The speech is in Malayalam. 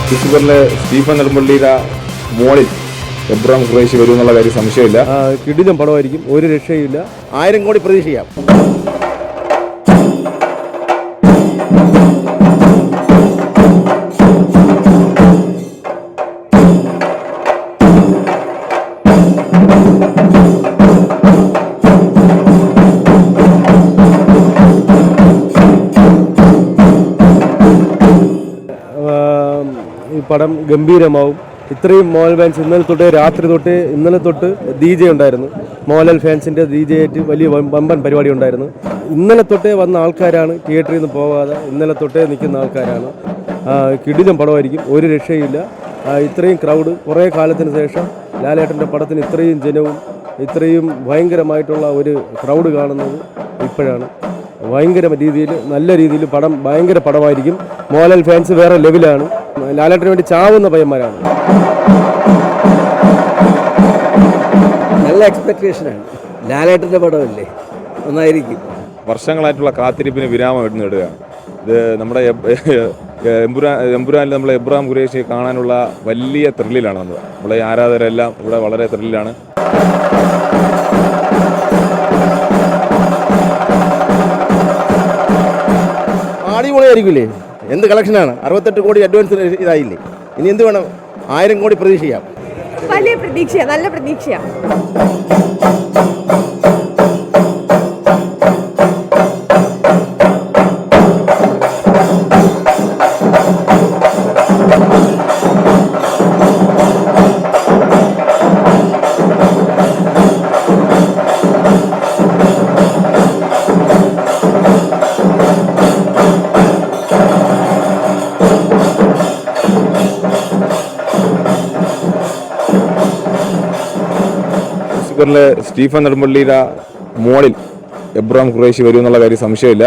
ലൂസിഫറിലെ സ്റ്റീഫൻ നെടുമ്പള്ളിയുടെ മോളിൽ എബ്രഹാം ഖുറൈശി വരും എന്നുള്ള കാര്യം സംശയമില്ല. കിടിലം പടമായിരിക്കും, ഒരു രക്ഷയില്ല. 1000 കോടി പ്രതീക്ഷിക്കാം. ഈ പടം ഗംഭീരമാവും. ഇത്രയും മോഹൻലാൽ ഫാൻസ് ഇന്നലെ തൊട്ട് DJ ഉണ്ടായിരുന്നു. മോഹൻലാൽ ഫാൻസിൻ്റെ DJ ആയിട്ട് വലിയ വമ്പൻ പരിപാടി ഉണ്ടായിരുന്നു. ഇന്നലെ തൊട്ടേ വന്ന ആൾക്കാരാണ്, തിയേറ്ററിൽ നിന്ന് പോകാതെ ഇന്നലെ തൊട്ടേ നിൽക്കുന്ന ആൾക്കാരാണ്. കിടിലം പടമായിരിക്കും, ഒരു രക്ഷയില്ല. ഇത്രയും ക്രൗഡ് കുറേ കാലത്തിന് ശേഷം ലാലേട്ടൻ്റെ പടത്തിന് ഇത്രയും ജനവും ഇത്രയും ഭയങ്കരമായിട്ടുള്ള ഒരു ക്രൗഡ് കാണുന്നത് ഇപ്പോഴാണ്. ഭയങ്കര രീതിയിൽ, നല്ല രീതിയിൽ പടം ഭയങ്കര പടമായിരിക്കും. മോഹൻലാൽ ഫാൻസ് വേറെ ലെവലാണ്. ലാലേട്ടന് വേണ്ടി ചാവുന്ന പയ്യന്മാരാണ്. നല്ല എക്സ്പെക്ടേഷനാണ്. ലാലേട്ടൻ്റെ പടമല്ലേ, ഒന്നായിരിക്കും. വർഷങ്ങളായിട്ടുള്ള കാത്തിരിപ്പിന് വിരാമം ഇടുകയാണ്. ഇത് നമ്മുടെ എമ്പുരാനിൽ നമ്മളെ എബ്രഹാം ഖുറൈശി കാണാനുള്ള വലിയ ത്രില്ലിലാണ് നമ്മൾ. നമ്മളെ ആരാധകരെല്ലാം ഇവിടെ വളരെ ത്രില്ലിലാണ്. അടിപൊളിയായിരിക്കില്ലേ? എന്ത് കളക്ഷനാണ്! 68 കോടി അഡ്വാൻസ് ഇതായില്ലേ? ഇനി എന്ത് വേണം? 1000 കോടി പ്രതീക്ഷിക്കാം. വലിയ പ്രതീക്ഷ, നല്ല പ്രതീക്ഷ. ലൂസിഫറിലെ സ്റ്റീഫൻ നെടുമ്പള്ളിയുടെ മോളിൽ എബ്രഹാം ഖുറൈശി വരും എന്നുള്ള കാര്യം സംശയമില്ല.